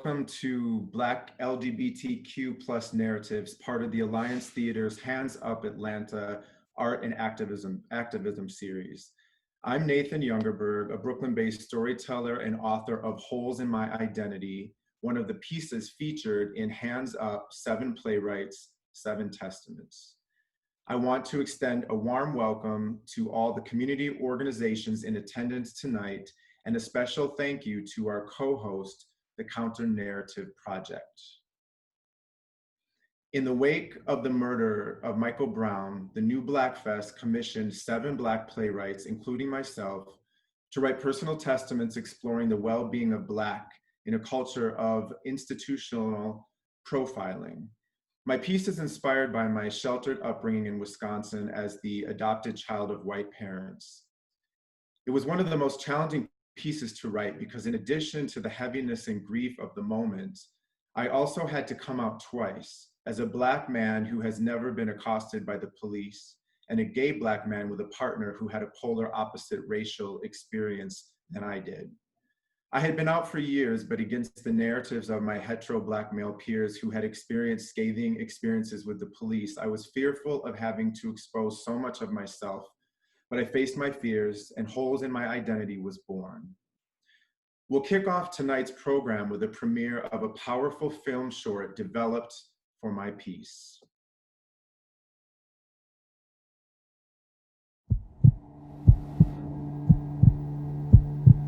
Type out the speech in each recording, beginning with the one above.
welcome to Black LGBTQ plus narratives, part of the Alliance Theater's Hands Up Atlanta Art and Activism series. I'm Nathan Yunerberg, a Brooklyn-based storyteller and author of Holes in My Identity, one of the pieces featured in Hands Up, 7 Playwrights, 7 Testaments. I want to extend a warm welcome to all the community organizations in attendance tonight, and a special thank you to our co-host, the Counter Narrative Project. In the wake of the murder of Michael Brown, the New Black Fest commissioned 7 Black playwrights, including myself, to write personal testaments exploring the well-being of Black in a culture of institutional profiling. My piece is inspired by my sheltered upbringing in Wisconsin as the adopted child of white parents. It was one of the most challenging pieces to write because in addition to the heaviness and grief of the moment, I also had to come out twice as a Black man who has never been accosted by the police and a gay Black man with a partner who had a polar opposite racial experience than I did. I had been out for years, but against the narratives of my hetero Black male peers who had experienced scathing experiences with the police, I was fearful of having to expose so much of myself, but I faced my fears and Holes in My Identity was born. We'll kick off tonight's program with a premiere of a powerful film short developed for my piece.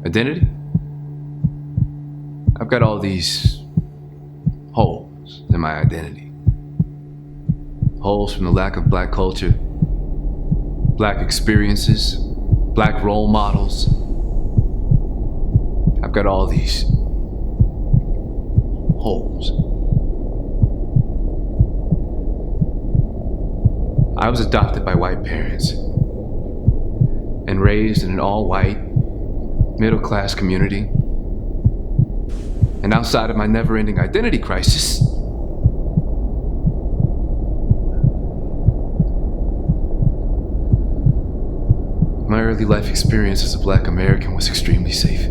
Identity? I've got all these holes in my identity. Holes from the lack of Black culture, Black experiences, Black role models. I've got all these holes. I was adopted by white parents and raised in an all-white, middle-class community. And outside of my never-ending identity crisis, my early life experience as a Black American was extremely safe,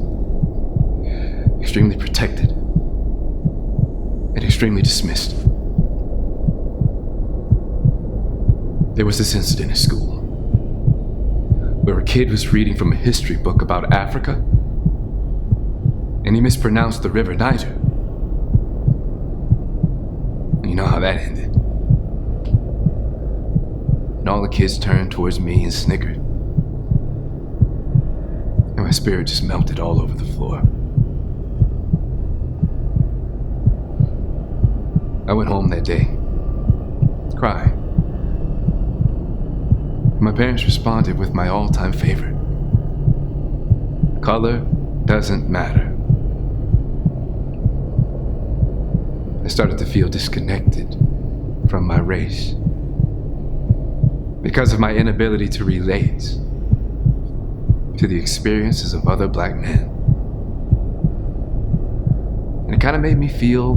extremely protected, and extremely dismissed. There was this incident in school where a kid was reading from a history book about Africa, and he mispronounced the river Niger. You know how that ended. And all the kids turned towards me and snickered. And my spirit just melted all over the floor. I went home that day, crying. My parents responded with my all-time favorite. Color doesn't matter. I started to feel disconnected from my race because of my inability to relate to the experiences of other Black men. And it kind of made me feel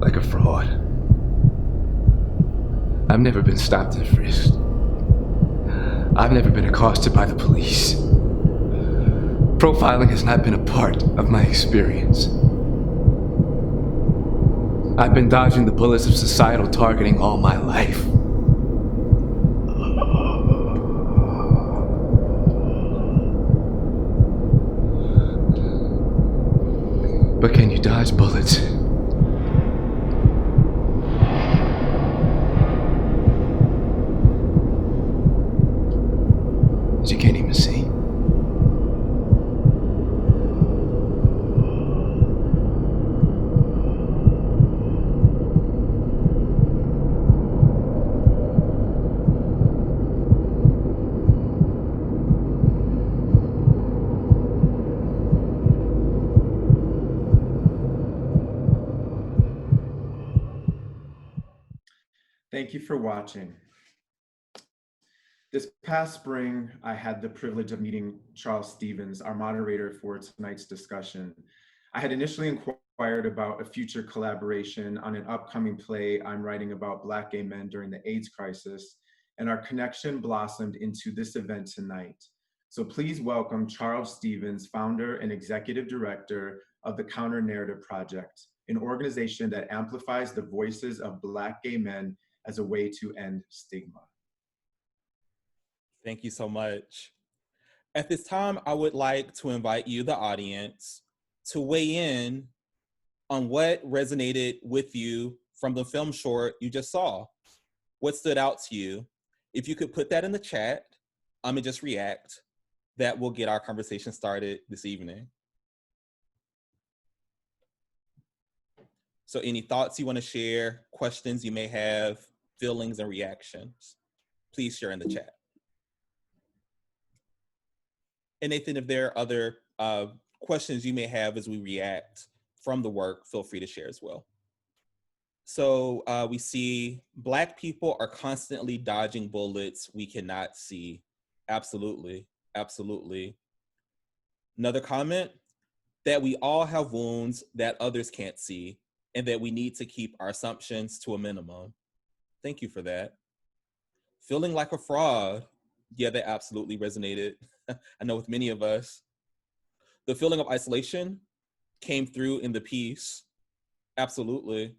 like a fraud. I've never been stopped and frisked. I've never been accosted by the police. Profiling has not been a part of my experience. I've been dodging the bullets of societal targeting all my life. But can you dodge bullets? You can't even see. Thank you for watching. This past spring, I had the privilege of meeting Charles Stevens, our moderator for tonight's discussion. I had initially inquired about a future collaboration on an upcoming play I'm writing about Black gay men during the AIDS crisis, and our connection blossomed into this event tonight. So please welcome Charles Stevens, founder and executive director of the Counter Narrative Project, an organization that amplifies the voices of Black gay men as a way to end stigma. Thank you so much. At this time, I would like to invite you, the audience, to weigh in on what resonated with you from the film short you just saw. What stood out to you? If you could put that in the chat, and just react, that will get our conversation started this evening. So any thoughts you want to share, questions you may have, feelings and reactions, please share in the chat. And Nathan, if there are other questions you may have as we react from the work, feel free to share as well. So we see Black people are constantly dodging bullets we cannot see. Absolutely, absolutely. Another comment, that we all have wounds that others can't see and that we need to keep our assumptions to a minimum. Thank you for that. Feeling like a fraud. Yeah, that absolutely resonated. I know with many of us. The feeling of isolation came through in the piece. Absolutely,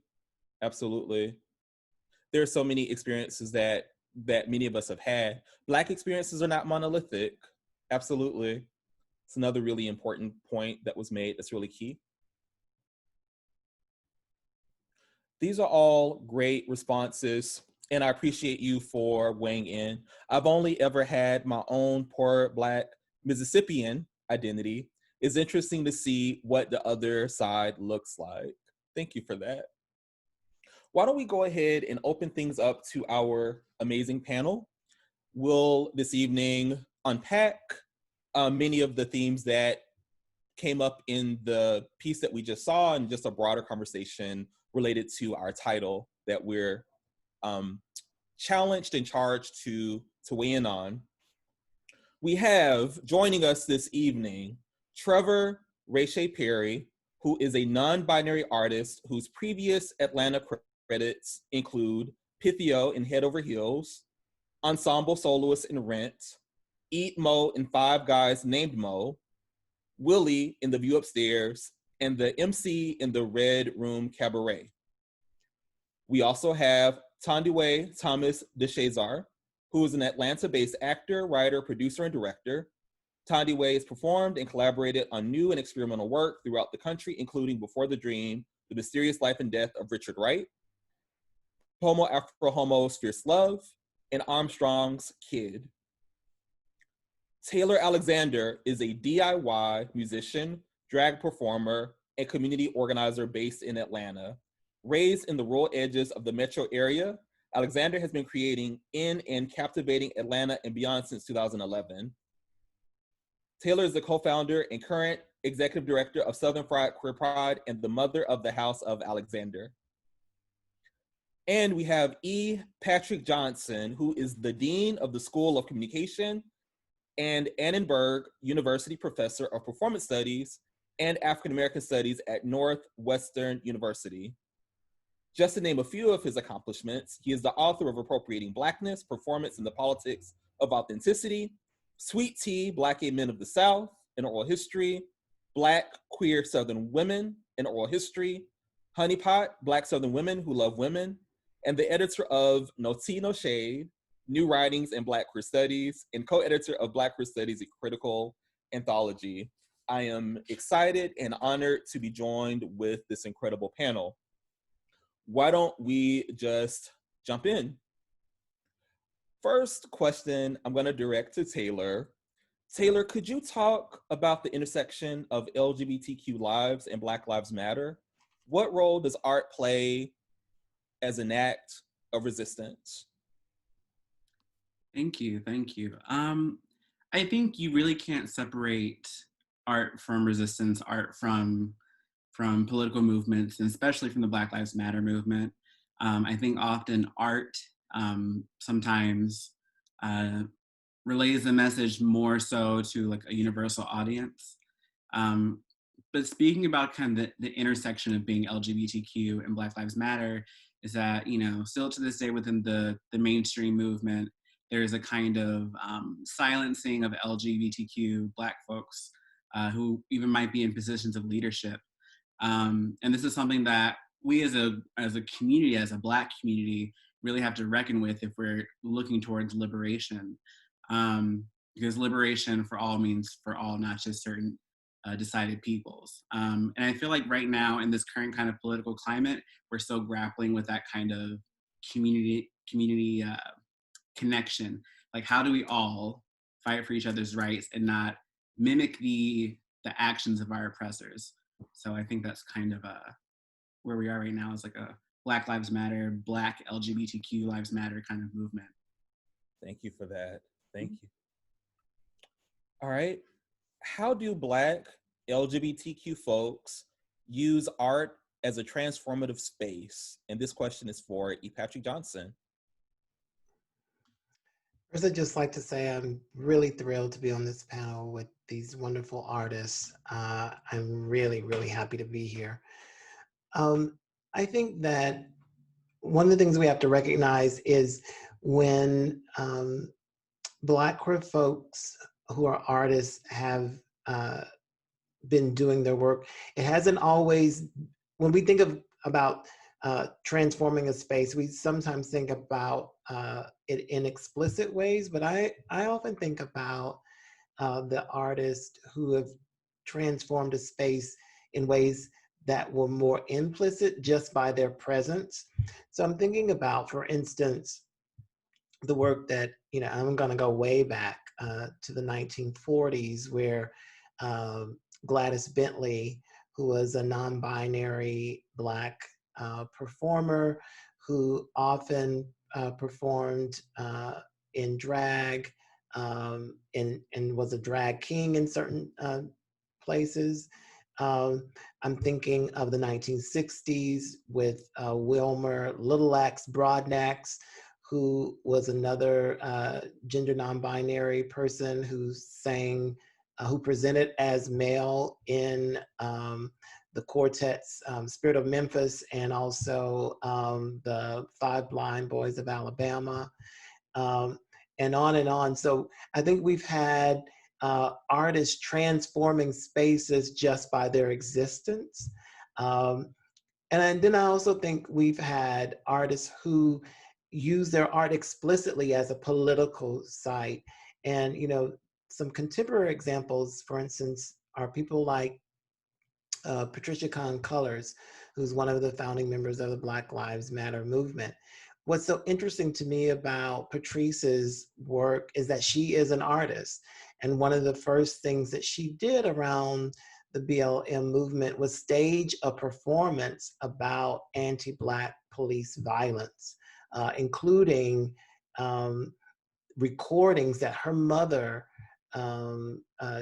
absolutely. There are so many experiences that many of us have had. Black experiences are not monolithic. Absolutely. It's another really important point that was made that's really key. These are all great responses, and I appreciate you for weighing in. I've only ever had my own poor Black Mississippian identity. It's interesting to see what the other side looks like. Thank you for that. Why don't we go ahead and open things up to our amazing panel? We'll this evening unpack many of the themes that came up in the piece that we just saw, and just a broader conversation related to our title that we're challenged and charged to weigh in on. We have joining us this evening, Trevor Ray Perry, who is a non-binary artist whose previous Atlanta credits include Pythio in Head Over Heels, Ensemble Soloist in Rent, Eat Mo in Five Guys Named Mo, Willie in The View Upstairs, and the MC in The Red Room Cabaret. We also have Tandiwe Thomas DeShazar, who is an Atlanta-based actor, writer, producer, and director. Tandiwe has performed and collaborated on new and experimental work throughout the country, including Before the Dream, The Mysterious Life and Death of Richard Wright, Homo Afro Homo's Fierce Love, and Armstrong's Kid. Taylor Alxdr is a DIY musician, drag performer, and community organizer based in Atlanta. Raised in the rural edges of the metro area, Alxdr has been creating in and captivating Atlanta and beyond since 2011. Taylor is the co-founder and current executive director of Southern Fried Queer Pride and the mother of the House of Alxdr. And we have E. Patrick Johnson, who is the Dean of the School of Communication and Annenberg University Professor of Performance Studies and African American Studies at Northwestern University. Just to name a few of his accomplishments, he is the author of Appropriating Blackness, Performance and the Politics of Authenticity, Sweet Tea, Black Gay Men of the South, an Oral History, Black Queer Southern Women, an Oral History, Honeypot, Black Southern Women Who Love Women, and the editor of No Tea, No Shade, New Writings in Black Queer Studies, and co-editor of Black Queer Studies, a critical anthology. I am excited and honored to be joined with this incredible panel. Why don't we just jump in? First question I'm gonna direct to Taylor. Taylor, could you talk about the intersection of LGBTQ lives and Black Lives Matter? What role does art play as an act of resistance? Thank you, thank you. I think you really can't separate art from resistance, art from political movements, and especially from the Black Lives Matter movement. I think often art sometimes relays the message more so to like a universal audience. But speaking about kind of the intersection of being LGBTQ and Black Lives Matter is that, you know, still to this day within the mainstream movement, there's a kind of silencing of LGBTQ Black folks who even might be in positions of leadership. And this is something that we as a community, as a Black community, really have to reckon with if we're looking towards liberation. Because liberation for all means for all, not just certain decided peoples. And I feel like right now in this current kind of political climate, we're still grappling with that kind of community connection. Like, how do we all fight for each other's rights and not mimic the actions of our oppressors? So I think that's kind of where we are right now, is like a Black Lives Matter, Black LGBTQ Lives Matter kind of movement. Thank you for that. Thank you. All right. How do Black LGBTQ folks use art as a transformative space? And this question is for E. Patrick Johnson. First, I'd just like to say I'm really thrilled to be on this panel with these wonderful artists. I'm really, really happy to be here. I think that one of the things we have to recognize is when Black queer folks who are artists have been doing their work, it hasn't always, when we think about transforming a space, we sometimes think about it in explicit ways, but I often think about the artists who have transformed a space in ways that were more implicit just by their presence. So I'm thinking about, for instance, the work that, I'm gonna go way back to the 1940s, where Gladys Bentley, who was a non-binary Black performer who often performed in drag and was a drag king in certain places. I'm thinking of the 1960s with Wilmer Little Axe Broadnax, who was another gender non-binary person who sang, who presented as male in the quartet's Spirit of Memphis, and also the Five Blind Boys of Alabama, and on and on. So I think we've had artists transforming spaces just by their existence. And then I also think we've had artists who use their art explicitly as a political site. And, some contemporary examples, for instance, are people like Patricia Kahn Cullors, who's one of the founding members of the Black Lives Matter movement. What's so interesting to me about Patrice's work is that she is an artist. And one of the first things that she did around the BLM movement was stage a performance about anti-Black police violence, including recordings that her mother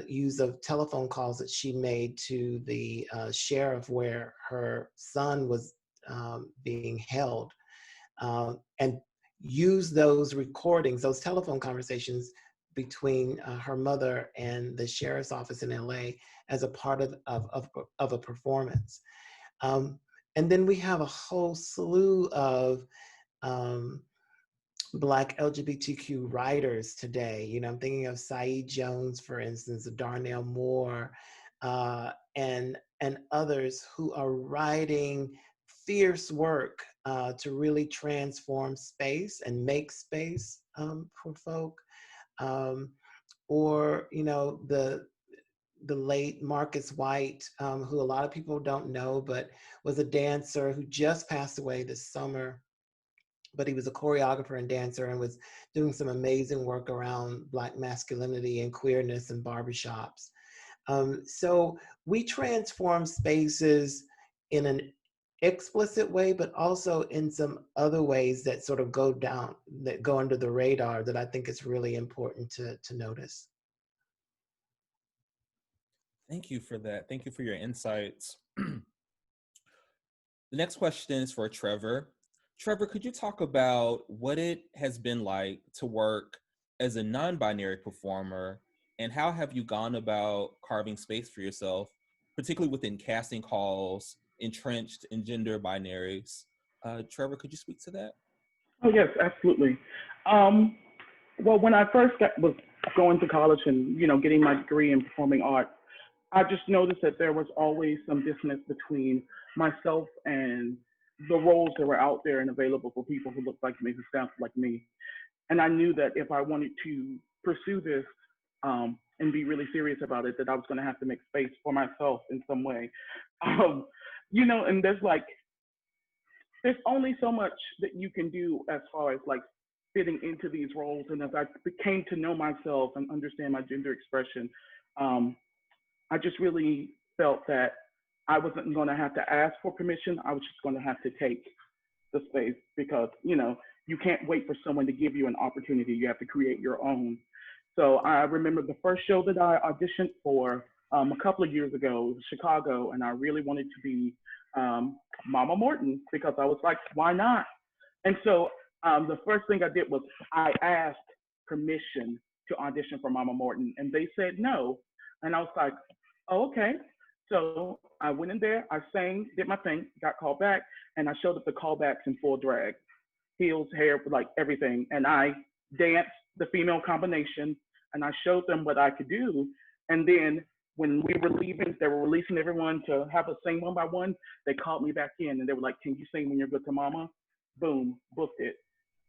used of telephone calls that she made to the sheriff where her son was being held, and use those recordings, those telephone conversations between her mother and the sheriff's office in LA as a part of a performance. And then we have a whole slew of Black LGBTQ writers today. I'm thinking of Saeed Jones, for instance, of Darnell Moore, and others who are writing fierce work to really transform space and make space for folk. Or, the late Marcus White, who a lot of people don't know, but was a dancer who just passed away this summer. But he was a choreographer and dancer and was doing some amazing work around Black masculinity and queerness in barbershops. So we transform spaces in an explicit way, but also in some other ways that sort of go under the radar that I think is really important to notice. Thank you for that. Thank you for your insights. The next question is for Trevor. Trevor, could you talk about what it has been like to work as a non-binary performer, and how have you gone about carving space for yourself, particularly within casting calls entrenched in gender binaries? Trevor, could you speak to that? Oh, yes, absolutely. Well, when I first was going to college and, getting my degree in performing arts, I just noticed that there was always some dissonance between myself and the roles that were out there and available for people who looked like me, who sounded like me. And I knew that if I wanted to pursue this and be really serious about it, that I was going to have to make space for myself in some way. And there's only so much that you can do as far as like fitting into these roles. And as I came to know myself and understand my gender expression, I just really felt that I wasn't going to have to ask for permission. I was just going to have to take the space because, you can't wait for someone to give you an opportunity. You have to create your own. So I remember the first show that I auditioned for a couple of years ago, it was Chicago, and I really wanted to be Mama Morton because I was like, why not? And so the first thing I did was I asked permission to audition for Mama Morton, and they said no. And I was like, oh, okay. So I went in there, I sang, did my thing, got called back, and I showed up the callbacks in full drag. Heels, hair, like everything. And I danced the female combination and I showed them what I could do. And then when we were leaving, they were releasing everyone to have us sing one by one. They called me back in and they were like, can you sing When You're Good to Mama? Boom, booked it.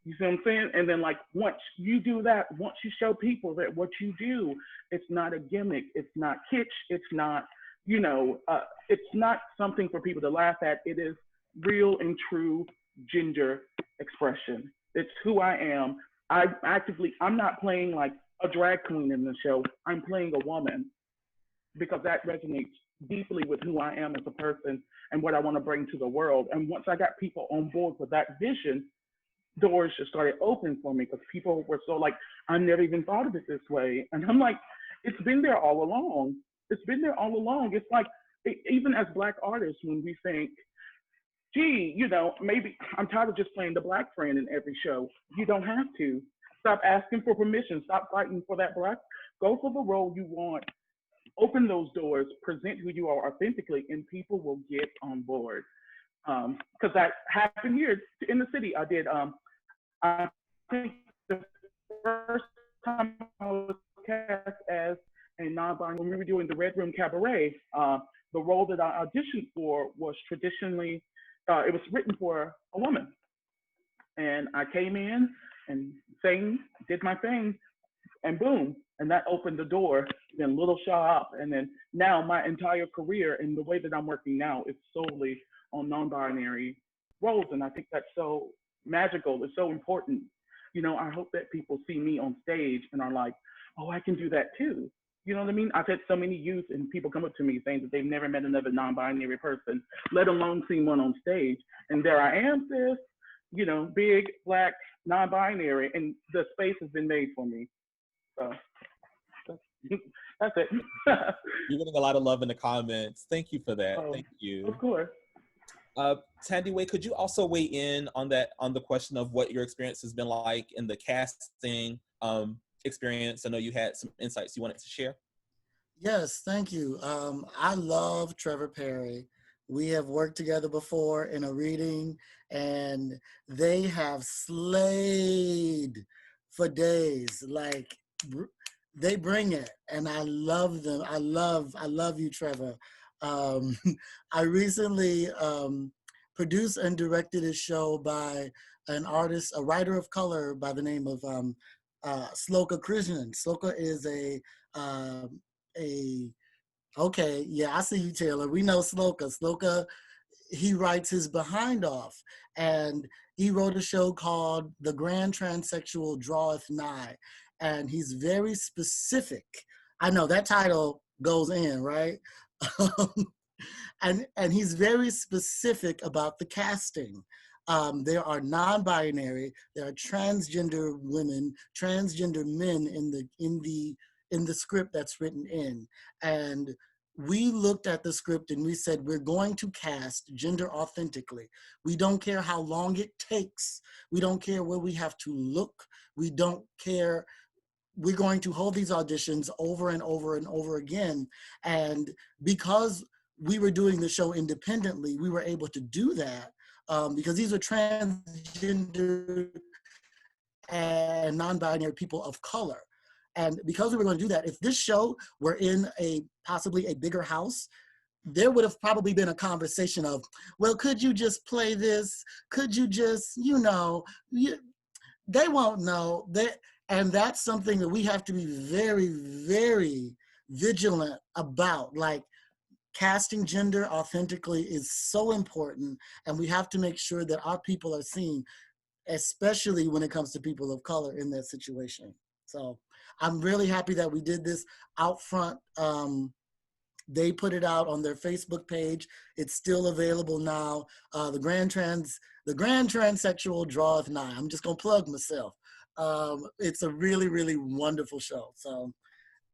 You see what I'm saying? And then like, once you do that, once you show people that what you do, it's not a gimmick, it's not kitsch, it's not, it's not something for people to laugh at. It is real and true gender expression. It's who I am. I'm not playing like a drag queen in the show. I'm playing a woman because that resonates deeply with who I am as a person and what I want to bring to the world. And once I got people on board with that vision, doors just started opening for me because people were so like, I never even thought of it this way. And I'm like, it's been there all along. It's been there all along. It's like, even as Black artists, when we think, gee, maybe I'm tired of just playing the Black friend in every show. You don't have to. Stop asking for permission. Stop fighting for that Black. Go for the role you want. Open those doors. Present who you are authentically, and people will get on board. Because that happened here in the city. I did. I think the first time I was cast as a non-binary, when we were doing the Red Room Cabaret, the role that I auditioned for was traditionally. It was written for a woman. And I came in and sang, did my thing, and boom. And that opened the door, then Little Shop. And then now my entire career and the way that I'm working now is solely on non-binary roles. And I think that's so magical. It's so important. I hope that people see me on stage and are like, oh, I can do that too. You know what I mean? I've had so many youth and people come up to me saying that they've never met another non-binary person, let alone seen one on stage. And there I am, sis, big, Black, non-binary, and the space has been made for me. So that's it. You're getting a lot of love in the comments. Thank you for that. Thank you. Of course. Tandy Way, could you also weigh in on the question of what your experience has been like in the casting experience? I know you had some insights you wanted to share. Yes, thank you. I love Trevor Perry. We have worked together before in a reading, and they have slayed for days. Like, they bring it, and I love them. I love you, Trevor. I recently produced and directed a show by an artist, a writer of color by the name of Sloka Krishnan. Sloka is okay, yeah, I see you, Taylor. We know Sloka. Sloka, he writes his behind off. And he wrote a show called The Grand Transsexual Draweth Nigh. And he's very specific. I know that title goes in, right? And he's very specific about the casting. There are non-binary, there are transgender women, transgender men in the script that's written in. And we looked at the script and we said, we're going to cast gender authentically. We don't care how long it takes. We don't care where we have to look. We don't care. We're going to hold these auditions over and over and over again. And because we were doing the show independently, we were able to do that because these are transgender and non-binary people of color. And because we were going to do that, if this show were in possibly a bigger house, there would have probably been a conversation of, well, could you just play this? Could you just, they won't know. And that's something that we have to be very, very vigilant about. Like, casting gender authentically is so important, and we have to make sure that our people are seen, especially when it comes to people of color in that situation. So I'm really happy that we did this out front. They put it out on their Facebook page. It's still available now. The Grand Transsexual Draweth Nigh. I'm just gonna plug myself. It's a really, really wonderful show. So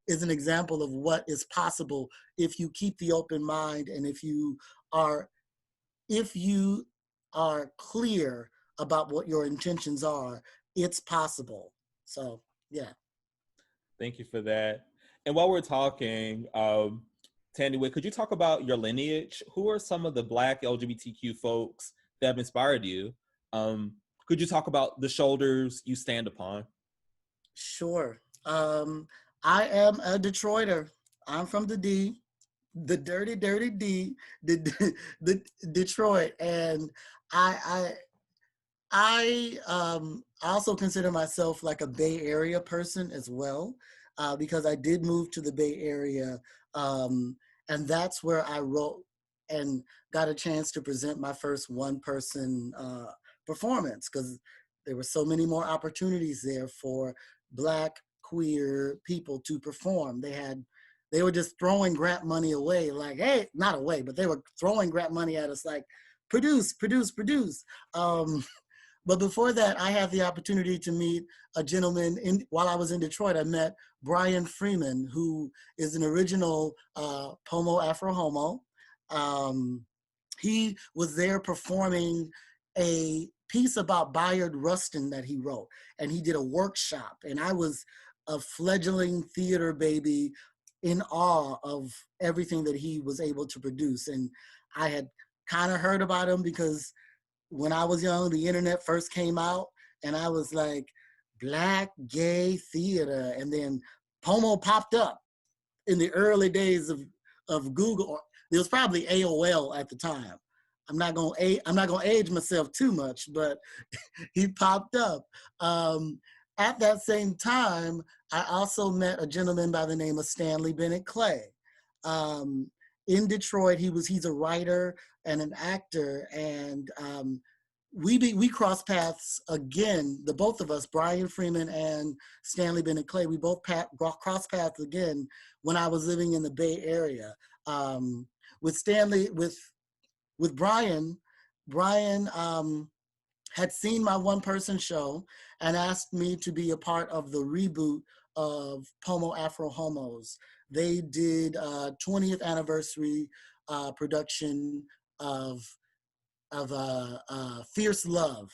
it's an example of what is possible if you keep the open mind, and if you are clear about what your intentions are, it's possible. So yeah. Thank you for that. And while we're talking, Tandy, could you talk about your lineage? Who are some of the Black LGBTQ folks that have inspired you? Could you talk about the shoulders you stand upon? Sure. I am a Detroiter. I'm from the D, the dirty, dirty D, the Detroit. And I also consider myself like a Bay Area person as well, because I did move to the Bay Area, and that's where I wrote and got a chance to present my first one-person performance, because there were so many more opportunities there for Black queer people to perform. They were just throwing grant money away, like, hey, not away, but they were throwing grant money at us like, produce. But before that, I had the opportunity to meet a gentleman while I was in Detroit. I met Brian Freeman, who is an original Pomo Afro Homo. He was there performing a piece about Bayard Rustin that he wrote, and he did a workshop. And I was a fledgling theater baby in awe of everything that he was able to produce. And I had kind of heard about him because when I was young, the internet first came out, and I was like, Black gay theater. And then Pomo popped up in the early days of Google. It was probably AOL at the time. I'm not gonna age myself too much, but he popped up. At that same time, I also met a gentleman by the name of Stanley Bennett Clay. In Detroit, he's a writer and an actor, and we crossed paths again. The both of us, Brian Freeman and Stanley Bennett Clay, we both crossed paths again when I was living in the Bay Area. With Brian had seen my one-person show and asked me to be a part of the reboot of Pomo Afro Homos. They did a 20th anniversary production of Fierce Love,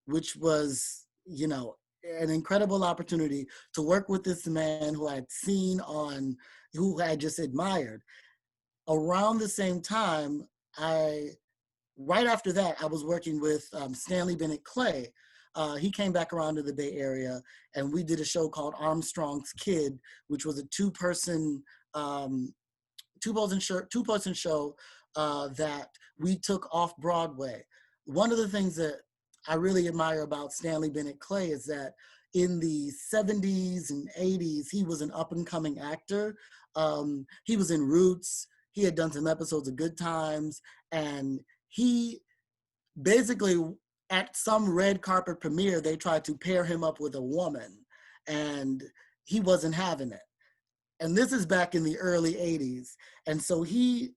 which was, an incredible opportunity to work with this man who I had seen who I just admired. Around the same time, right after that, I was working with Stanley Bennett Clay. He came back around to the Bay Area, and we did a show called Armstrong's Kid, which was a two-person show that we took off Broadway. One of the things that I really admire about Stanley Bennett Clay is that in the 70s and 80s, he was an up-and-coming actor. He was in Roots. He had done some episodes of Good Times, and he basically, at some red carpet premiere, they tried to pair him up with a woman, and he wasn't having it. And this is back in the early 80s. And so he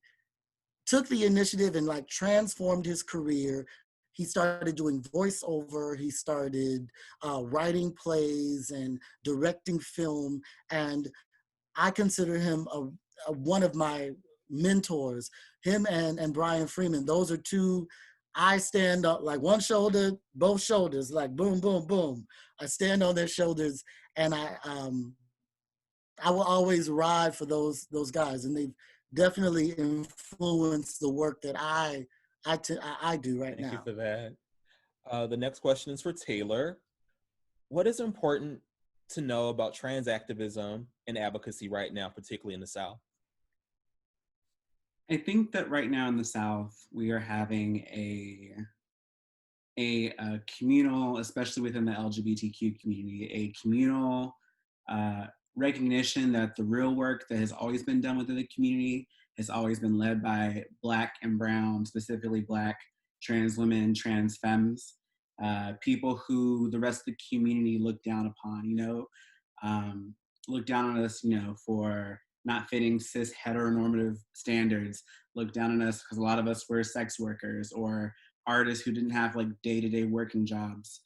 took the initiative and transformed his career. He started doing voiceover. He started writing plays and directing film. And I consider him one of my mentors. Him and Brian Freeman, those are two. I stand up like one shoulder, both shoulders, like boom, boom, boom. I stand on their shoulders, and I will always ride for those guys, and they've definitely influenced the work that I do right now. Thank you for that. The next question is for Taylor. what is important to know about trans activism and advocacy right now, particularly in the South? I think that right now in the South, we are having a communal, especially within the LGBTQ community, a communal recognition that the real work that has always been done within the community has always been led by Black and brown, specifically Black trans women, trans femmes, people who the rest of the community look down upon, look down on us, for not fitting cis heteronormative standards, look down on us because a lot of us were sex workers or artists who didn't have like day-to-day working jobs.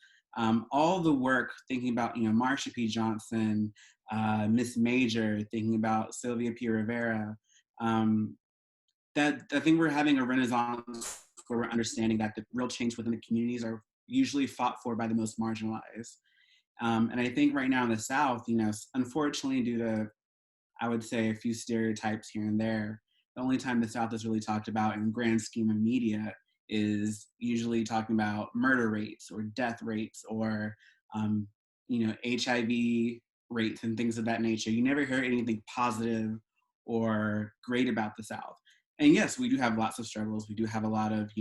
All the work, thinking about, Marsha P. Johnson, Miss Major, thinking about Sylvia P. Rivera, that I think we're having a renaissance where we're understanding that the real change within the communities are usually fought for by the most marginalized. And I think right now in the South, unfortunately due to, I would say, a few stereotypes here and there, the only time the South is really talked about in the grand scheme of media is usually talking about murder rates or death rates or, HIV rates and things of that nature. You never hear anything positive or great about the South. And yes, we do have lots of struggles. We do have a lot of,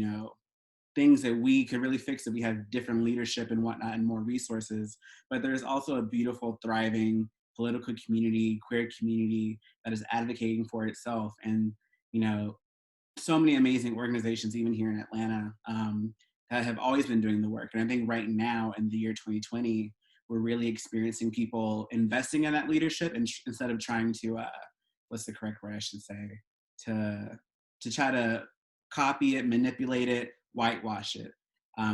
things that we could really fix if we had different leadership and whatnot and more resources. But there's also a beautiful, thriving political community, queer community that is advocating for itself. And, so many amazing organizations, even here in Atlanta, that have always been doing the work. And I think right now in the year 2020, we're really experiencing people investing in that leadership and instead of trying to, what's the correct word I should say, to try to copy it, manipulate it, whitewash it.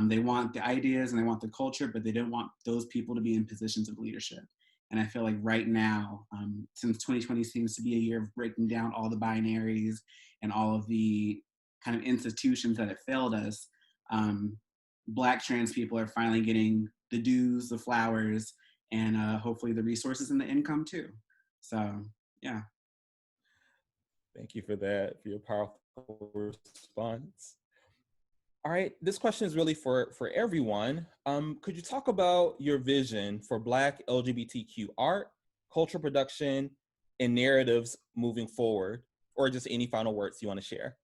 They want the ideas and they want the culture, but they don't want those people to be in positions of leadership. And I feel like right now, since 2020 seems to be a year of breaking down all the binaries and all of the kind of institutions that have failed us, Black trans people are finally getting the dues, the flowers, and hopefully the resources and the income too. So, yeah. Thank you for that, for your powerful response. All right, this question is really for everyone. Could you talk about your vision for Black LGBTQ art, cultural production, and narratives moving forward, or just any final words you want to share?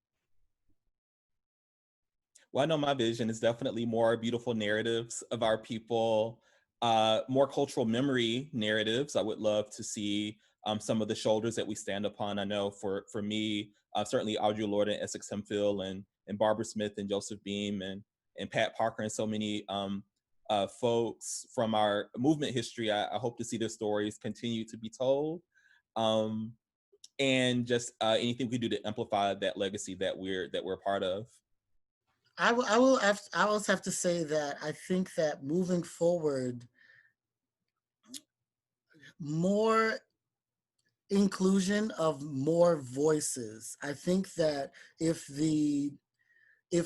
Well, I know my vision is definitely more beautiful narratives of our people, more cultural memory narratives. I would love to see some of the shoulders that we stand upon. I know for me, certainly Audre Lorde and Essex Hemphill and Barbara Smith and Joseph Beam and Pat Parker and so many folks from our movement history. I hope to see their stories continue to be told, and just anything we do to amplify that legacy that we're part of. I will have to say that I think that moving forward, more inclusion of more voices. I think that if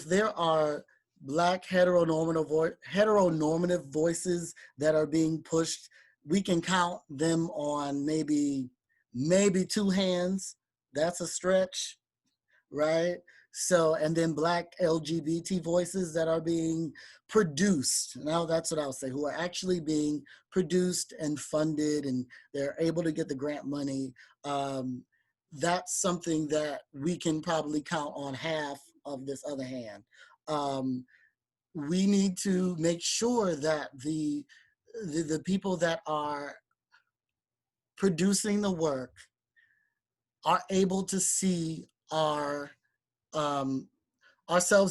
there are Black heteronormative voices that are being pushed, we can count them on maybe 2 hands. That's a stretch, right? So, and then Black LGBT voices that are being produced. Now that's what I'll say, who are actually being produced and funded and they're able to get the grant money. That's something that we can probably count on half of this other hand. We need to make sure that the people that are producing the work are able to see ourselves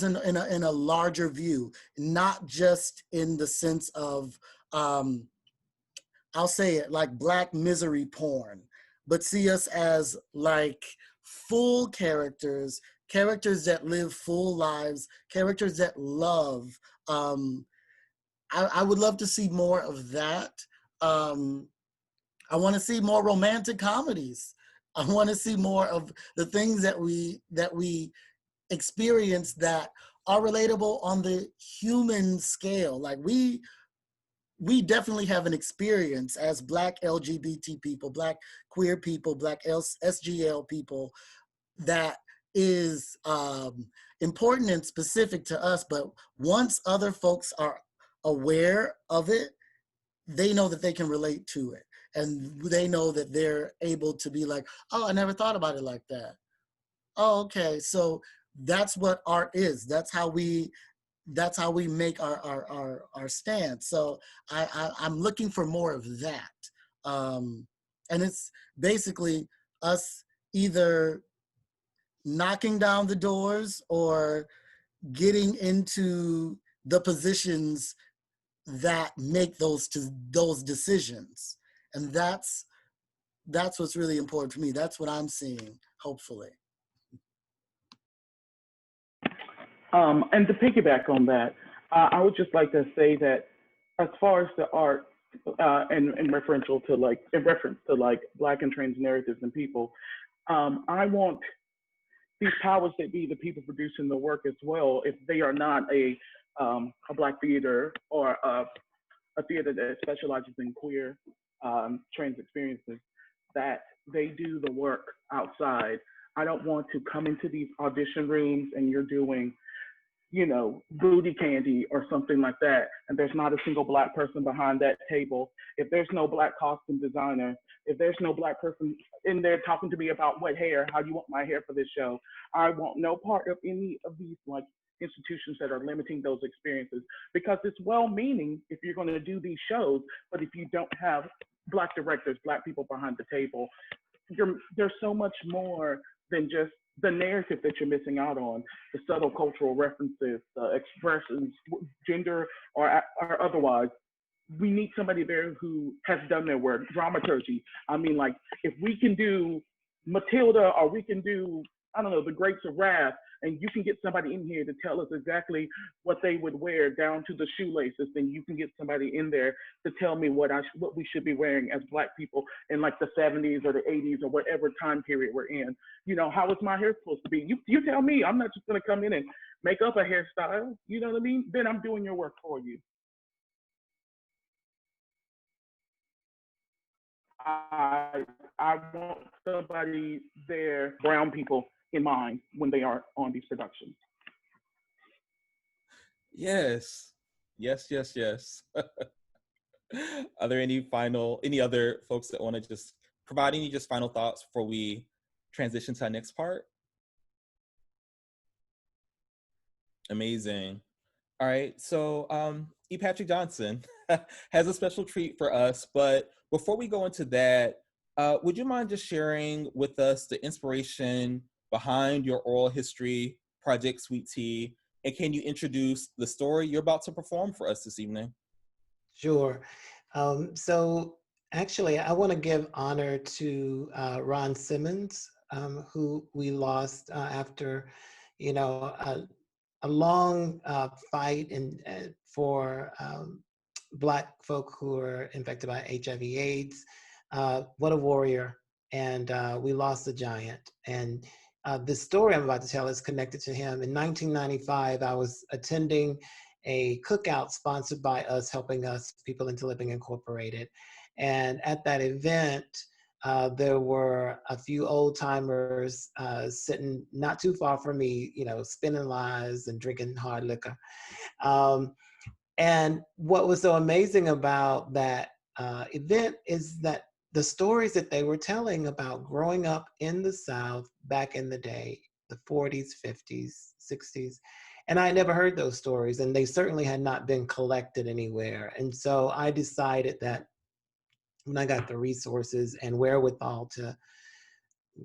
in a larger view, not just in the sense of, I'll say it like Black misery porn, but see us as like full characters that live full lives, characters that love. I would love to see more of that. I want to see more romantic comedies. I want to see more of the things that we experience that are relatable on the human scale. Like we definitely have an experience as Black LGBT people, Black queer people, Black SGL people that is important and specific to us. But once other folks are aware of it, they know that they can relate to it. And they know that they're able to be like, oh, I never thought about it like that. Oh, okay. So that's what art is. That's how we make our stance. So I'm looking for more of that. And it's basically us either knocking down the doors or getting into the positions that make those decisions. And that's what's really important for me. That's what I'm seeing, hopefully. And to piggyback on that, I would just like to say that as far as the art, in reference to like Black and trans narratives and people, I want these powers that be, the people producing the work as well, if they are not a Black theater or a theater that specializes in queer trans experiences, that they do the work outside. I don't want to come into these audition rooms and you're doing, you know, booty candy or something like that, and there's not a single Black person behind that table. If there's no Black costume designer, if there's no Black person in there talking to me about what hair, how do you want my hair for this show, I want no part of any of these like institutions that are limiting those experiences, because it's well-meaning if you're going to do these shows, but if you don't have Black directors, Black people behind the table, there's so much more than just the narrative that you're missing out on, the subtle cultural references, the expressions, gender or otherwise. We need somebody there who has done their work, dramaturgy. I mean, like, if we can do Matilda or we can do, I don't know, The Grapes of Wrath, and you can get somebody in here to tell us exactly what they would wear down to the shoelaces, then you can get somebody in there to tell me what we should be wearing as Black people in like the 70s or the 80s or whatever time period we're in. You know, how is my hair supposed to be? You tell me. I'm not just gonna come in and make up a hairstyle. You know what I mean? Then I'm doing your work for you. I want somebody there, brown people in mind when they are on these productions. Yes. Are there any other folks that want to just provide any just final thoughts before we transition to our next part? Amazing. All right, so E. Patrick Johnson has a special treat for us, but before we go into that, would you mind just sharing with us the inspiration behind your oral history project, Sweet Tea, and can you introduce the story you're about to perform for us this evening? Sure. So actually, I want to give honor to Ron Simmons, who we lost after, you know, a long fight for Black folk who are infected by HIV/AIDS. What a warrior. And we lost a giant. And the story I'm about to tell is connected to him. In 1995, I was attending a cookout sponsored by us, Helping Us, People into Living Incorporated. And at that event, there were a few old timers sitting not too far from me, you know, spinning lies and drinking hard liquor. And what was so amazing about that event is that the stories that they were telling about growing up in the South back in the day, the 40s, 50s, 60s, and I had never heard those stories, and they certainly had not been collected anywhere. And so I decided that when I got the resources and wherewithal to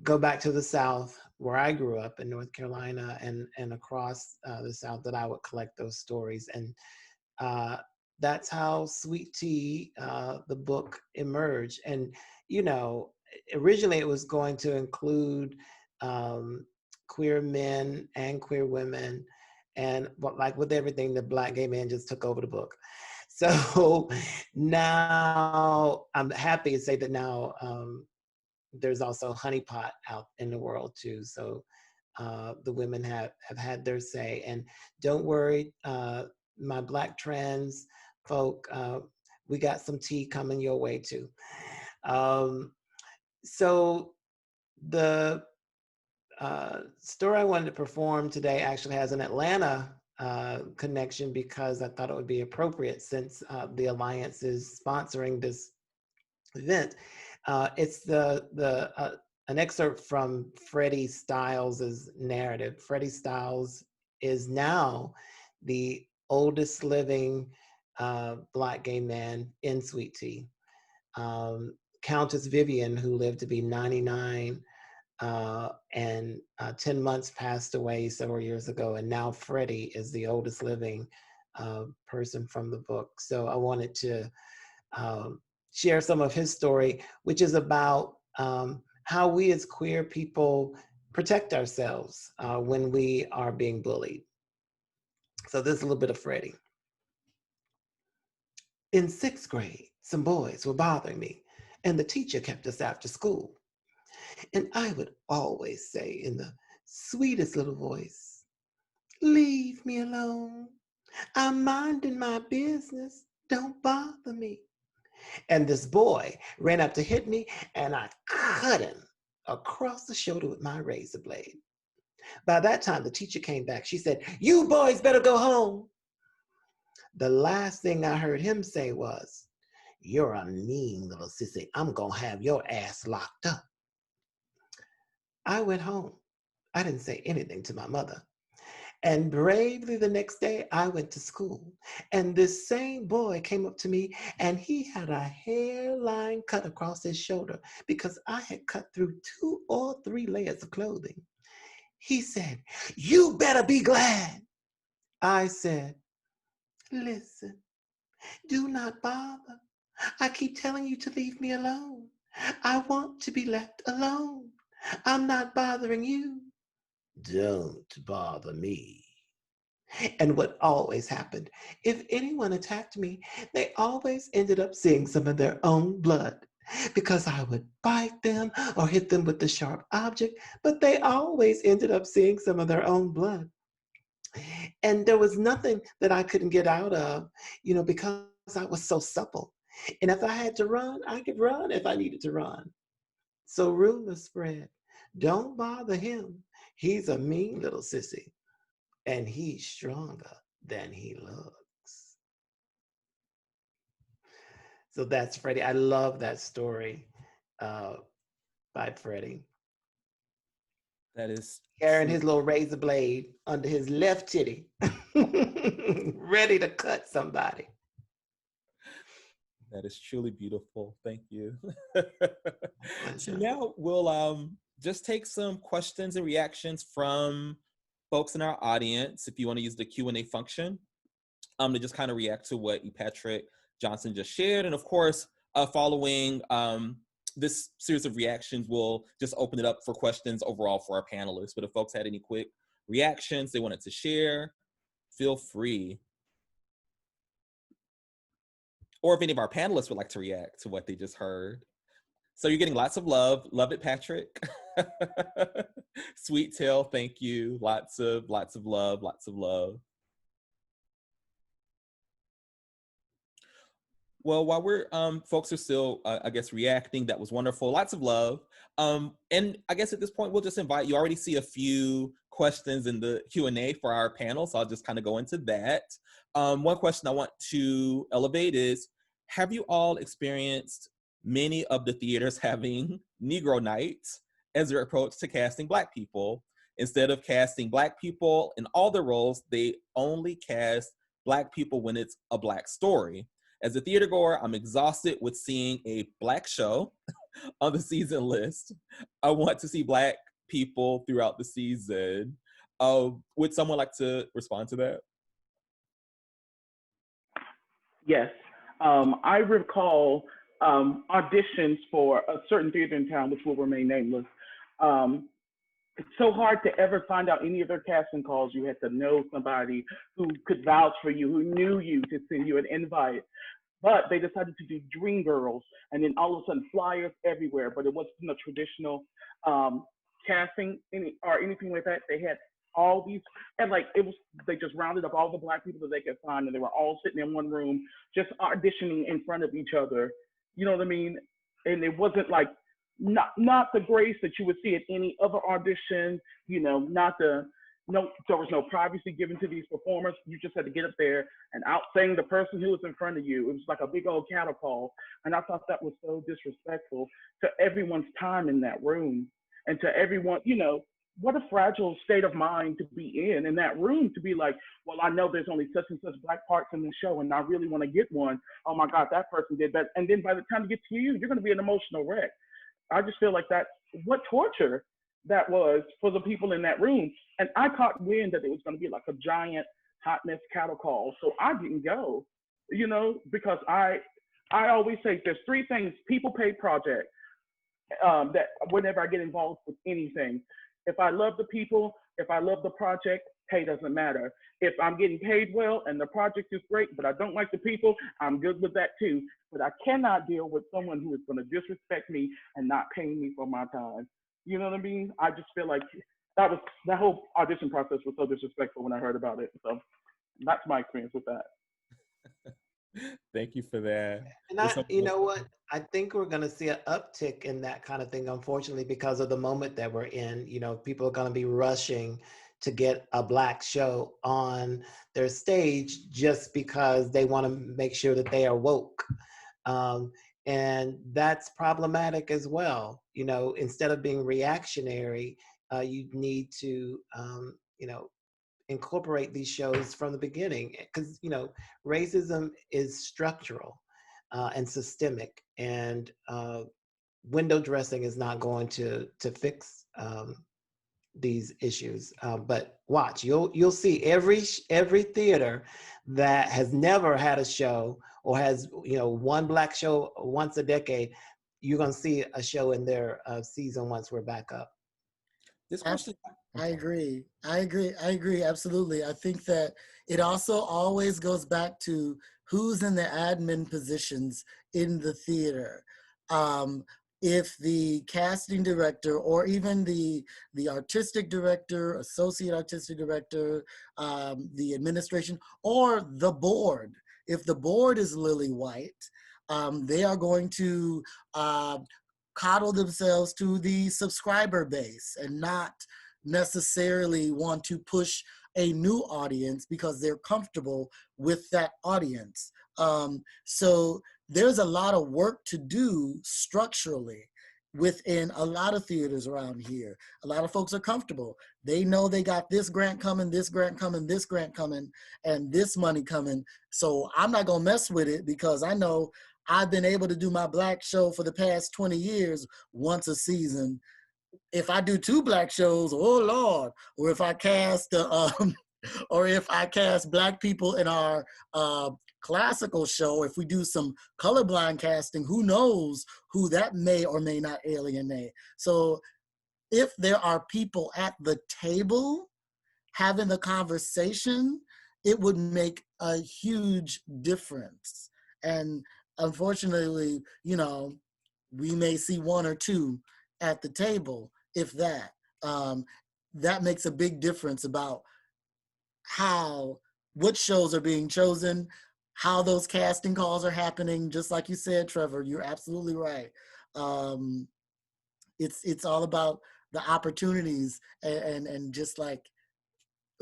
go back to the South, where I grew up in North Carolina and across the South, that I would collect those stories. And that's how Sweet Tea, the book, emerged. And, you know, originally it was going to include queer men and queer women, and like with everything, the Black gay man just took over the book. So now I'm happy to say that now there's also honeypot out in the world too. So the women have had their say. And don't worry, my Black trans folk, we got some tea coming your way too. So the story I wanted to perform today actually has an Atlanta connection because I thought it would be appropriate since the Alliance is sponsoring this event. It's an excerpt from Freddie Styles' narrative. Freddie Styles is now the oldest living Black gay man in Sweet Tea. Countess Vivian, who lived to be 99 and 10 months passed away several years ago, and now Freddie is the oldest living person from the book. So I wanted to share some of his story, which is about how we as queer people protect ourselves when we are being bullied. So this is a little bit of Freddie. In 6th grade, some boys were bothering me, and the teacher kept us after school. And I would always say in the sweetest little voice, "Leave me alone. I'm minding my business. Don't bother me." And this boy ran up to hit me, and I cut him across the shoulder with my razor blade. By that time, the teacher came back. She said, "You boys better go home." The last thing I heard him say was, "You're a mean little sissy. I'm gonna have your ass locked up." I went home. I didn't say anything to my mother. And bravely the next day, I went to school. And this same boy came up to me, and he had a hairline cut across his shoulder because I had cut through 2 or 3 layers of clothing. He said, "You better be glad." I said, "Listen, do not bother. I keep telling you to leave me alone. I want to be left alone. I'm not bothering you. Don't bother me." And what always happened, if anyone attacked me, they always ended up seeing some of their own blood because I would bite them or hit them with the sharp object, but they always ended up seeing some of their own blood. And there was nothing that I couldn't get out of, because I was so supple. And if I had to run, I could run if I needed to run. So rumors spread. Don't bother him. He's a mean little sissy, and he's stronger than he looks. So that's Freddie. I love that story by Freddie. That is carrying his little razor blade under his left titty, ready to cut somebody. That is truly beautiful. Thank you. So now we'll just take some questions and reactions from folks in our audience. If you want to use the Q&A function to just kind of react to what Patrick Johnson just shared. And of course, following this series of reactions, we'll just open it up for questions overall for our panelists. But if folks had any quick reactions they wanted to share, feel free. Or if any of our panelists would like to react to what they just heard. So you're getting lots of love. Love it, Patrick. Sweet Tail, thank you. Lots of love, lots of love. Well, while we're folks are still, I guess, reacting, that was wonderful. Lots of love. And I guess at this point, we'll just invite, you already see a few questions in the Q&A for our panel, so I'll just kind of go into that. One question I want to elevate is, have you all experienced many of the theaters having Negro nights as their approach to casting Black people? Instead of casting Black people in all the roles, they only cast Black people when it's a Black story. As a theater goer, I'm exhausted with seeing a Black show on the season list. I want to see Black people throughout the season. Would someone like to respond to that? Yes. I recall auditions for a certain theater in town, which will remain nameless. It's so hard to ever find out any of their casting calls. You had to know somebody who could vouch for you, who knew you, to send you an invite. But they decided to do Dream Girls, and then all of a sudden flyers everywhere, but it wasn't a traditional casting or anything like that. They had all these, and they just rounded up all the Black people that they could find, and they were all sitting in one room, just auditioning in front of each other. You know what I mean? And it wasn't like, not the grace that you would see at any other audition, not the there was no privacy given to these performers. You just had to get up there and outsing the person who was in front of you. It was like a big old cattle call. And I thought that was so disrespectful to everyone's time in that room and to everyone, what a fragile state of mind to be in that room, to be like, well, I know there's only such and such black parts in the show and I really want to get one. Oh my God, that person did that. And then by the time it gets to you, you're going to be an emotional wreck. I just feel like that's what torture that was for the people in that room. And I caught wind that it was going to be like a giant hot mess cattle call. So I didn't go, because I always say there's three things: people pay project, that whenever I get involved with anything. If I love the people, if I love the project, pay doesn't matter. If I'm getting paid well and the project is great, but I don't like the people, I'm good with that too. But I cannot deal with someone who is going to disrespect me and not paying me for my time. You know what I mean? I just feel like that whole audition process was so disrespectful when I heard about it. So that's my experience with that. Thank you for that. And you know what? I think we're going to see an uptick in that kind of thing, unfortunately, because of the moment that we're in. People are going to be rushing to get a Black show on their stage just because they want to make sure that they are woke. And that's problematic as well. Instead of being reactionary, you need to, incorporate these shows from the beginning, because racism is structural and systemic, and window dressing is not going to fix these issues. But watch, you'll see every theater that has never had a show or has one Black show once a decade, you're going to see a show in their season once we're back up. This question, I agree, absolutely. I think that it also always goes back to who's in the admin positions in the theater. If the casting director or even the artistic director, associate artistic director, the administration, or the board, if the board is lily white, they are going to coddle themselves to the subscriber base and not necessarily want to push a new audience because they're comfortable with that audience. So there's a lot of work to do structurally within a lot of theaters around here. A lot of folks are comfortable. They know they got this grant coming, this grant coming, this grant coming, and this money coming. So I'm not gonna mess with it because I know I've been able to do my Black show for the past 20 years once a season. If I do 2 Black shows, oh Lord, or if I cast Black people in our classical show, if we do some colorblind casting, who knows who that may or may not alienate. So if there are people at the table having the conversation, it would make a huge difference. And unfortunately, we may see 1 or 2 at the table, if that. That makes a big difference about what shows are being chosen, how those casting calls are happening. Just like you said, Trevor, you're absolutely right. It's all about the opportunities and just like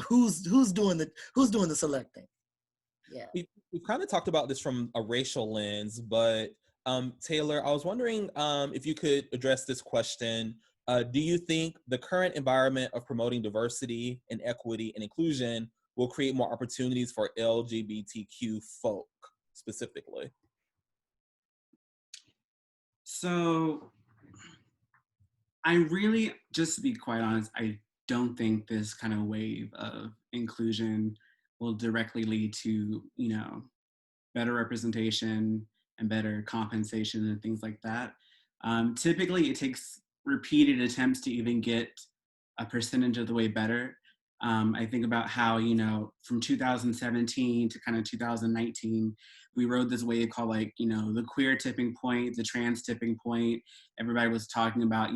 who's doing the selecting. Yeah. We've kind of talked about this from a racial lens, but Taylor, I was wondering if you could address this question. Do you think the current environment of promoting diversity and equity and inclusion will create more opportunities for LGBTQ folk specifically? So I really, just to be quite honest, I don't think this kind of wave of inclusion will directly lead to, better representation and better compensation and things like that. Typically, it takes repeated attempts to even get a percentage of the way better. I think about how, from 2017 to kind of 2019, we rode this wave called the queer tipping point, the trans tipping point. Everybody was talking about,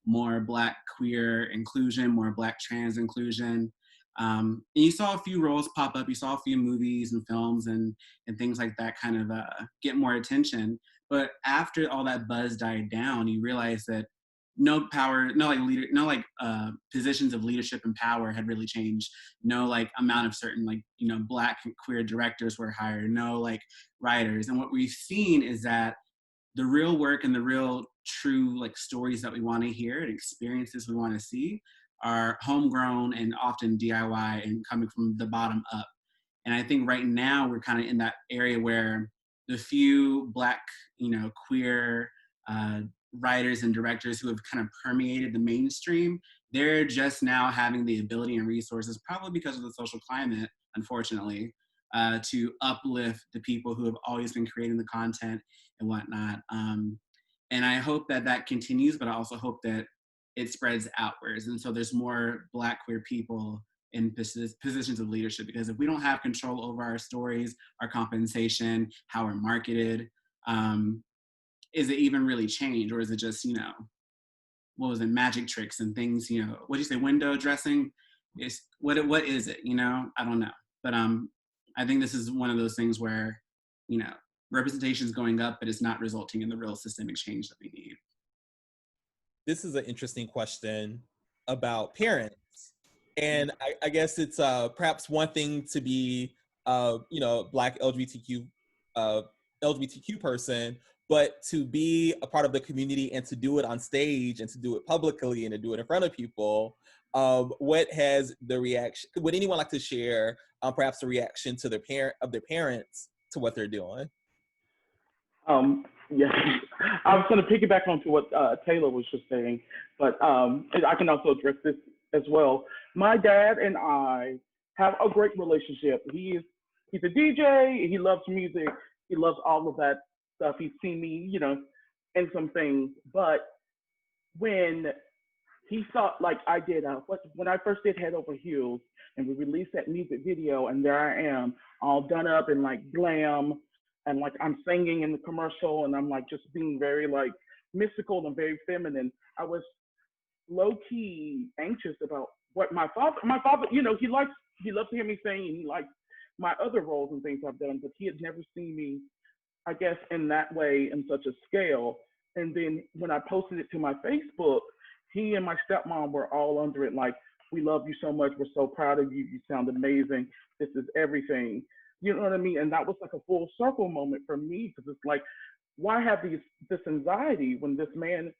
more Black queer inclusion, more Black trans inclusion. And you saw a few roles pop up, you saw a few movies and films and things like that kind of get more attention. But after all that buzz died down, you realize that no power, positions of leadership and power had really changed. No like amount of certain like, Black queer directors were hired, no like writers. And what we've seen is that the real work and the real true like stories that we want to hear and experiences we want to see are homegrown and often DIY and coming from the bottom up. And I think right now we're kind of in that area where the few Black, queer writers and directors who have kind of permeated the mainstream, they're just now having the ability and resources, probably because of the social climate, unfortunately, to uplift the people who have always been creating the content and whatnot. And I hope that that continues, but I also hope that it spreads outwards. And so there's more Black queer people in positions of leadership, because if we don't have control over our stories, our compensation, how we're marketed, is it even really change? Or is it just, what was it, magic tricks and things, what do you say, window dressing? What is it, I don't know. But I think this is one of those things where, representation is going up, but it's not resulting in the real systemic change that we need. This is an interesting question about parents. And I guess it's perhaps one thing to be, Black LGBTQ person, but to be a part of the community and to do it on stage and to do it publicly and to do it in front of people, what has the reaction, would anyone like to share perhaps the reaction to their parents to what they're doing? Yeah, I was going to piggyback onto what Taylor was just saying, but I can also address this as well. My dad and I have a great relationship. He's a DJ. He loves music. He loves all of that stuff. He's seen me, in some things. But when he saw, like I did, when I first did Head Over Heels, and we released that music video, and there I am, all done up in like glam, and like I'm singing in the commercial, and I'm like just being very like mystical and very feminine. I was low key anxious about what my father, he loves to hear me sing, and he likes my other roles and things I've done, but he had never seen me, I guess, in that way, in such a scale. And then when I posted it to my Facebook, he and my stepmom were all under it, like, we love you so much, we're so proud of you, you sound amazing, this is everything. You know what I mean? And that was like a full circle moment for me, because it's like, why have this anxiety when this man,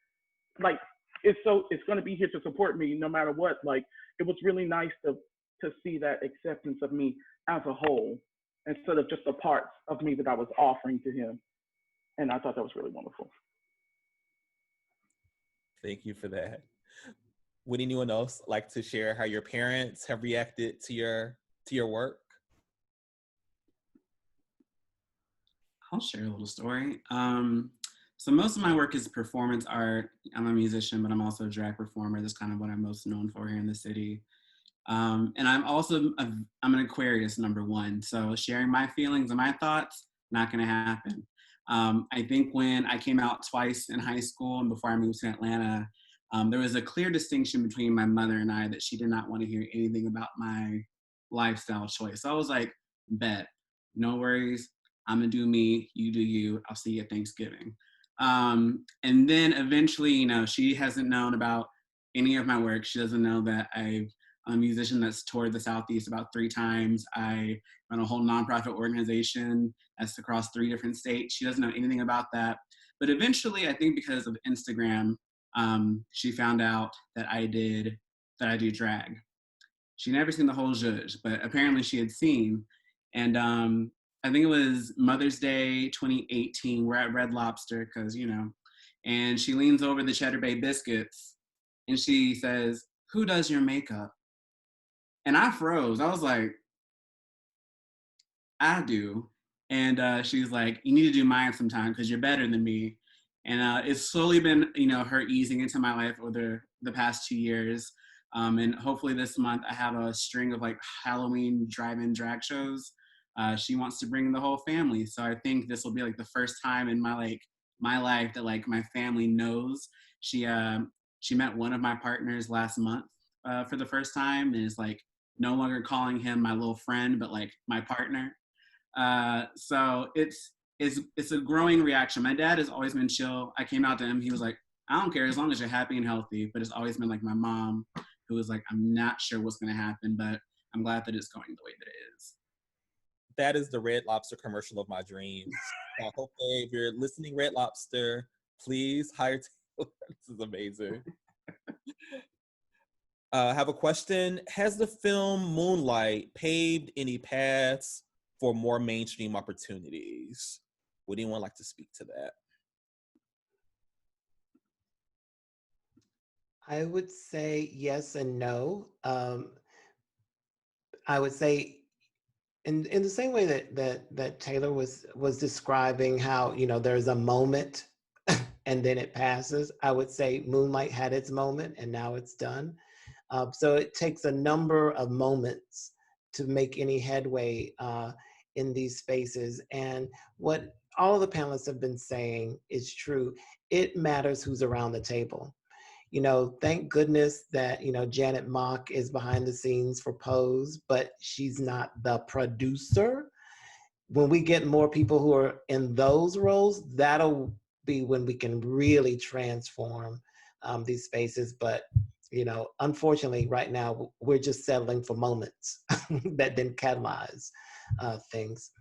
like, it's going to be here to support me no matter what. Like, it was really nice to see that acceptance of me as a whole, instead of just the parts of me that I was offering to him. And I thought that was really wonderful. Thank you for that. Would anyone else like to share how your parents have reacted to your work? I'll share a little story. So most of my work is performance art. I'm a musician, but I'm also a drag performer. That's kind of what I'm most known for here in the city. And I'm also, I'm an Aquarius, number one. So sharing my feelings and my thoughts, not gonna happen. I think when I came out twice in high school and before I moved to Atlanta, there was a clear distinction between my mother and I, that she did not want to hear anything about my lifestyle choice. So I was like, bet, no worries. I'm gonna do me, you do you, I'll see you at Thanksgiving. And then eventually, she hasn't known about any of my work. She doesn't know that I'm a musician that's toured the Southeast about 3 times. I run a whole nonprofit organization that's across 3 different states. She doesn't know anything about that. But eventually, I think because of Instagram, she found out that I do drag. She never seen the whole zhuzh, but apparently she had seen. And I think it was Mother's Day 2018. We're at Red Lobster, because, and she leans over the Cheddar Bay biscuits and she says, "Who does your makeup?" And I froze. I was like, "I do." And she's like, "You need to do mine sometime because you're better than me." And it's slowly been, her easing into my life over the past 2 years. And hopefully this month I have a string of like Halloween drive-in drag shows. She wants to bring the whole family. So I think this will be like the first time in my life that like my family knows. She met one of my partners last month for the first time, and is like no longer calling him my little friend, but like my partner. So it's a growing reaction. My dad has always been chill. I came out to him, he was like, I don't care as long as you're happy and healthy, but it's always been like my mom who was like, I'm not sure what's going to happen, but I'm glad that it's going the way that it is. That is the Red Lobster commercial of my dreams. I hope that if you're listening, Red Lobster, please hire Taylor. This is amazing. I have a question. Has the film Moonlight paved any paths for more mainstream opportunities? Would anyone like to speak to that? I would say yes and no. I would say in the same way that Taylor was describing how, you know, there's a moment and then it passes. I would say Moonlight had its moment and now it's done. So it takes a number of moments to make any headway in these spaces. And what all of the panelists have been saying is true. It matters who's around the table. You know, thank goodness that, you know, Janet Mock is behind the scenes for Pose, but she's not the producer. When we get more people who are in those roles, that'll be when we can really transform these spaces. But, you know, unfortunately, right now, we're just settling for moments that then catalyze things.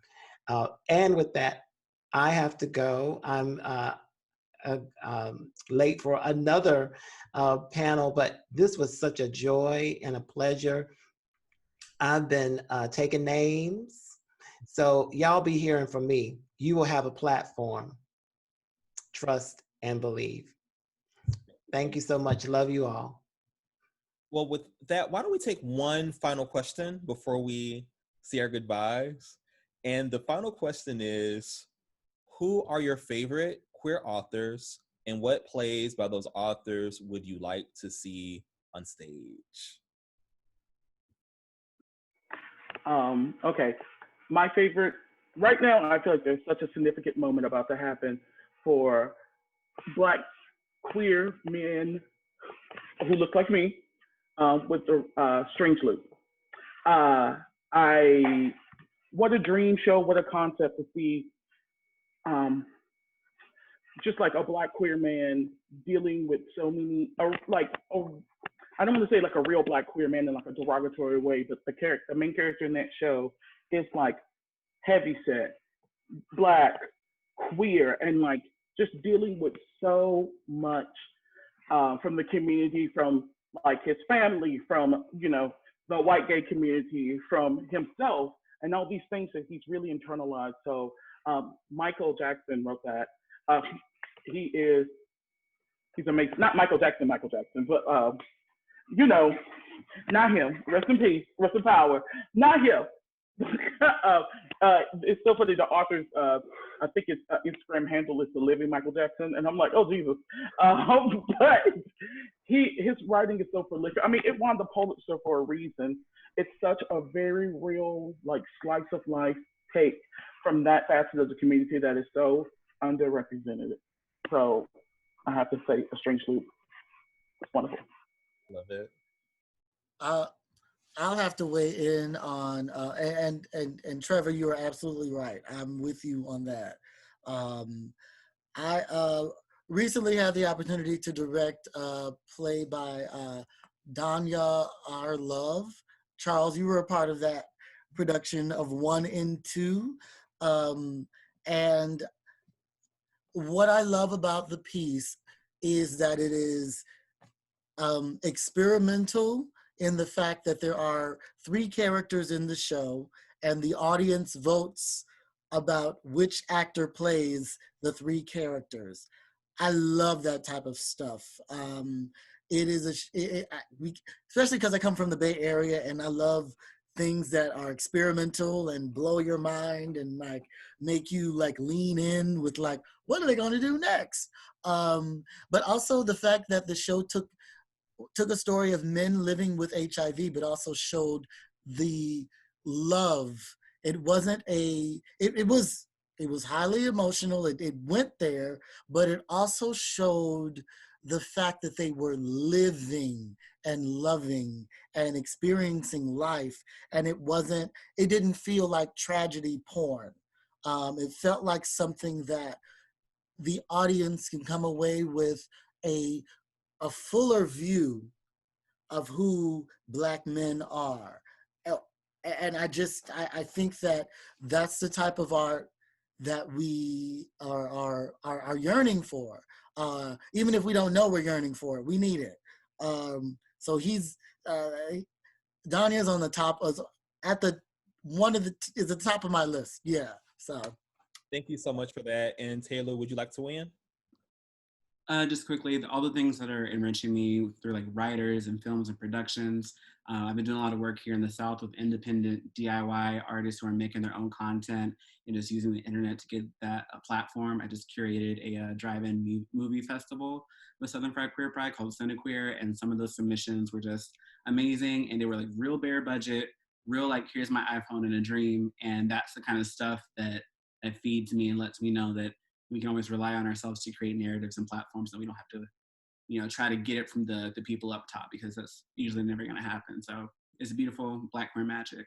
And with that, I have to go. I'm late for another panel, but this was such a joy and a pleasure. I've been taking names, so y'all be hearing from me. You will have a platform. Trust and believe. Thank you so much. Love you all. Well, with that, why don't we take one final question before we say our goodbyes? And the final question is, who are your favorite queer authors and what plays by those authors would you like to see on stage? Okay, my favorite, right now, I feel like there's such a significant moment about to happen for Black queer men who look like me with the Strange Loop. What a dream show, what a concept to see just like a Black queer man dealing with so many, I don't want to say like a real Black queer man in like a derogatory way, but the main character in that show is like heavy set, Black, queer, and like just dealing with so much from the community, from like his family, from, you know, the white gay community, from himself, and all these things that he's really internalized. So Michael Jackson wrote that. He's amazing. Not Michael Jackson, but you know, not him. Rest in peace, rest in power. Not him. It's so funny. The author's, I think his Instagram handle is The Living Michael Jackson, and I'm like, oh Jesus. But his writing is so prolific. I mean, it won the Pulitzer for a reason. It's such a very real, like, slice of life take from that facet of the community that is so underrepresented. So I have to say, A Strange Loop. It's wonderful. Love it. I'll have to weigh in on and Trevor, you are absolutely right. I'm with you on that. I recently had the opportunity to direct a play by Danya R. Love. Charles, you were a part of that production of 1 and 2. And what I love about the piece is that it is experimental in the fact that there are 3 characters in the show and the audience votes about which actor plays the 3 characters. I love that type of stuff. It is, especially because I come from the Bay Area and I love things that are experimental and blow your mind and like make you like lean in with like, what are they gonna do next? But also the fact that the show took a story of men living with HIV, but also showed the love. It wasn't it was highly emotional. It went there, but it also showed the fact that they were living and loving and experiencing life. And it didn't feel like tragedy porn. It felt like something that the audience can come away with a fuller view of who Black men are. And I think that that's the type of art that we are yearning for. Even if we don't know we're yearning for it, we need it. So he's, Danya's on the top, is at the top of my list. Yeah, so. Thank you so much for that. And Taylor, would you like to weigh in? Just quickly, all the things that are enriching me through like writers and films and productions. I've been doing a lot of work here in the South with independent DIY artists who are making their own content and just using the internet to get that a platform. I just curated a drive-in movie festival with Southern Fried Queer Pride called Cinequeer, and some of those submissions were just amazing, and they were like real bare budget, real like here's my iPhone and a dream, and that's the kind of stuff that feeds me and lets me know that we can always rely on ourselves to create narratives and platforms that we don't have to, try to get it from the people up top, because that's usually never going to happen. So it's beautiful Black queer magic.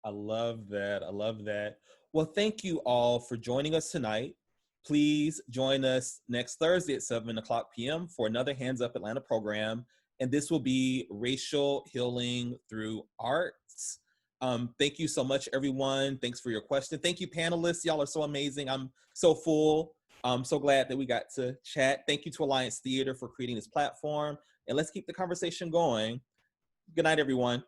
I love that. I love that. Well, thank you all for joining us tonight. Please join us next Thursday at 7:00 p.m. for another Hands Up Atlanta program. And this will be Racial Healing Through Arts. Thank you so much, everyone. Thanks for your question. Thank you, panelists. Y'all are so amazing. I'm so full. I'm so glad that we got to chat. Thank you to Alliance Theater for creating this platform. And let's keep the conversation going. Good night, everyone.